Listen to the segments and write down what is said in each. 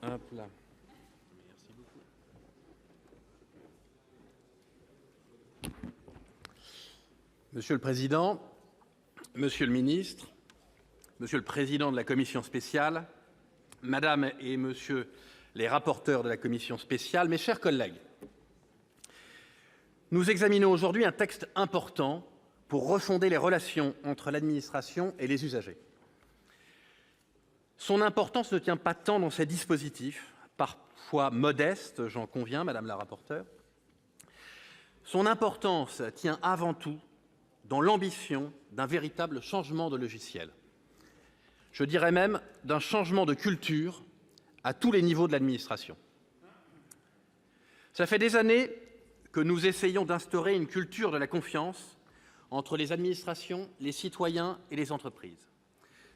Hop là. Monsieur le président, monsieur le ministre, monsieur le président de la commission spéciale, madame et monsieur les rapporteurs de la commission spéciale, mes chers collègues, nous examinons aujourd'hui un texte important pour refonder les relations entre l'administration et les usagers. Son importance ne tient pas tant dans ses dispositifs, parfois modestes, j'en conviens, madame la rapporteure. Son importance tient avant tout dans l'ambition d'un véritable changement de logiciel. Je dirais même d'un changement de culture à tous les niveaux de l'administration. Ça fait des années que nous essayons d'instaurer une culture de la confiance entre les administrations, les citoyens et les entreprises.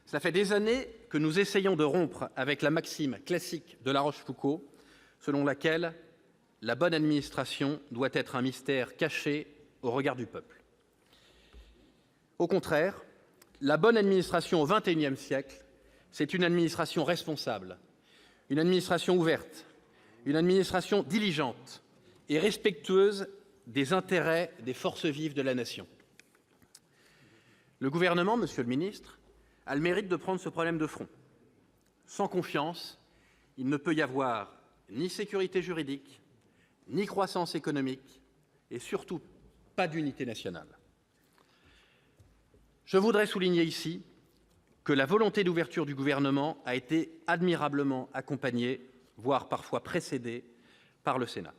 Ça fait des années que nous essayons de rompre avec la maxime classique de La Rochefoucauld, selon laquelle la bonne administration doit être un mystère caché au regard du peuple. Au contraire, la bonne administration au XXIe siècle, c'est une administration responsable, une administration ouverte, une administration diligente et respectueuse des intérêts des forces vives de la nation. Le gouvernement, monsieur le ministre, a le mérite de prendre ce problème de front. Sans confiance, il ne peut y avoir ni sécurité juridique, ni croissance économique, et surtout pas d'unité nationale. Je voudrais souligner ici que la volonté d'ouverture du gouvernement a été admirablement accompagnée, voire parfois précédée, par le Sénat.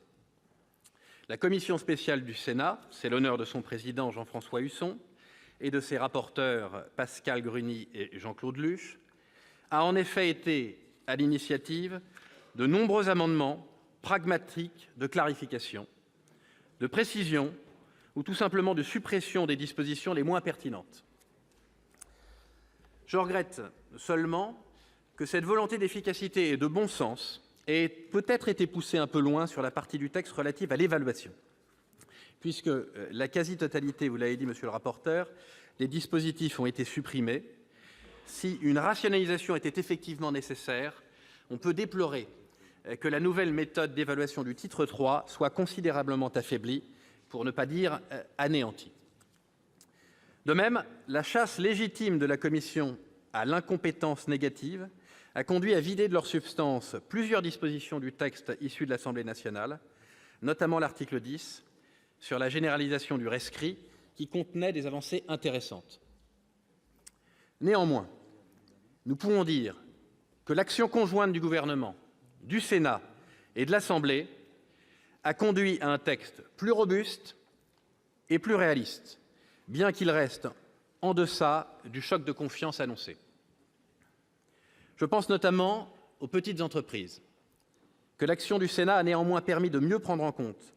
La commission spéciale du Sénat, c'est l'honneur de son président Jean-François Husson et de ses rapporteurs Pascale Gruny et Jean-Claude Luche, a en effet été à l'initiative de nombreux amendements pragmatiques de clarification, de précision ou tout simplement de suppression des dispositions les moins pertinentes. Je regrette seulement que cette volonté d'efficacité et de bon sens ait peut-être été poussée un peu loin sur la partie du texte relative à l'évaluation, puisque la quasi-totalité, vous l'avez dit, monsieur le rapporteur, des dispositifs ont été supprimés. Si une rationalisation était effectivement nécessaire, on peut déplorer que la nouvelle méthode d'évaluation du titre 3 soit considérablement affaiblie, pour ne pas dire anéantie. De même, la chasse légitime de la Commission à l'incompétence négative a conduit à vider de leur substance plusieurs dispositions du texte issu de l'Assemblée nationale, notamment l'article 10, sur la généralisation du rescrit, qui contenait des avancées intéressantes. Néanmoins, nous pouvons dire que l'action conjointe du gouvernement, du Sénat et de l'Assemblée a conduit à un texte plus robuste et plus réaliste, bien qu'il reste en deçà du choc de confiance annoncé. Je pense notamment aux petites entreprises, que l'action du Sénat a néanmoins permis de mieux prendre en compte,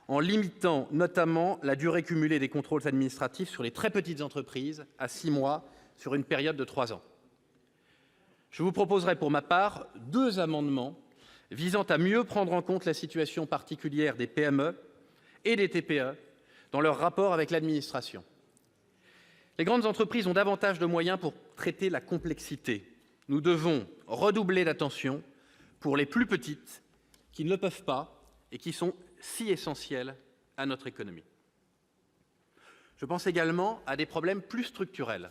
en limitant notamment la durée cumulée des contrôles administratifs sur les très petites entreprises à 6 mois sur une période de 3 ans. Je vous proposerai pour ma part 2 amendements visant à mieux prendre en compte la situation particulière des PME et des TPE dans leur rapport avec l'administration. Les grandes entreprises ont davantage de moyens pour traiter la complexité. Nous devons redoubler d'attention pour les plus petites qui ne le peuvent pas et qui sont si essentielles à notre économie. Je pense également à des problèmes plus structurels,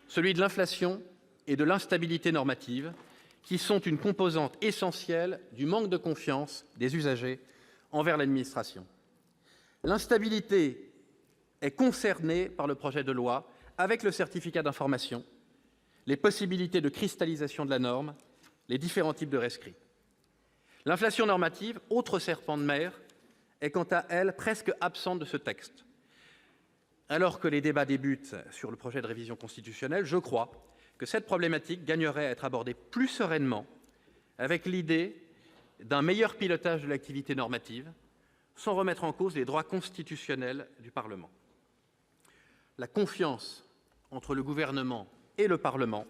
celui de l'inflation et de l'instabilité normative, qui sont une composante essentielle du manque de confiance des usagers envers l'administration. L'instabilité est concernée par le projet de loi avec le certificat d'information, les possibilités de cristallisation de la norme, les différents types de rescrits. L'inflation normative, autre serpent de mer, est quant à elle presque absente de ce texte. Alors que les débats débutent sur le projet de révision constitutionnelle, je crois que cette problématique gagnerait à être abordée plus sereinement, avec l'idée d'un meilleur pilotage de l'activité normative, sans remettre en cause les droits constitutionnels du Parlement. La confiance entre le gouvernement et le Parlement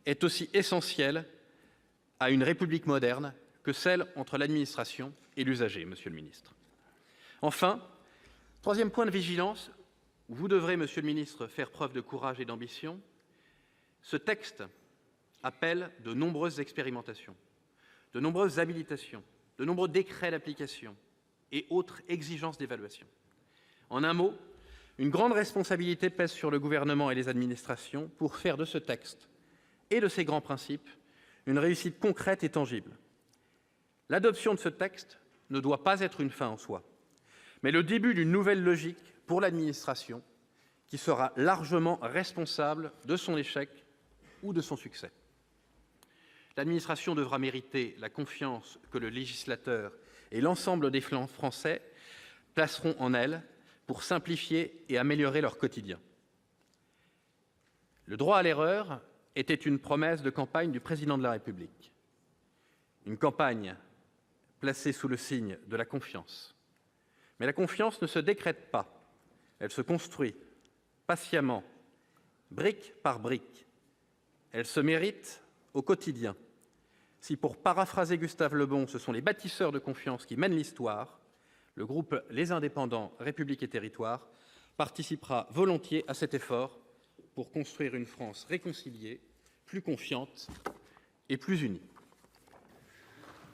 est aussi essentielle à une République moderne que celle entre l'administration et l'usager, monsieur le ministre. Enfin, troisième point de vigilance, vous devrez, monsieur le ministre, faire preuve de courage et d'ambition. Ce texte appelle de nombreuses expérimentations. de nombreuses habilitations, de nombreux décrets d'application et autres exigences d'évaluation. En un mot, une grande responsabilité pèse sur le gouvernement et les administrations pour faire de ce texte et de ses grands principes une réussite concrète et tangible. L'adoption de ce texte ne doit pas être une fin en soi, mais le début d'une nouvelle logique pour l'administration qui sera largement responsable de son échec ou de son succès. L'administration devra mériter la confiance que le législateur et l'ensemble des Français placeront en elle pour simplifier et améliorer leur quotidien. Le droit à l'erreur était une promesse de campagne du président de la République. Une campagne placée sous le signe de la confiance. Mais la confiance ne se décrète pas, elle se construit patiemment, brique par brique. Elle se mérite au quotidien. Si, pour paraphraser Gustave Le Bon, ce sont les bâtisseurs de confiance qui mènent l'histoire, le groupe Les Indépendants, République et Territoires participera volontiers à cet effort pour construire une France réconciliée, plus confiante et plus unie.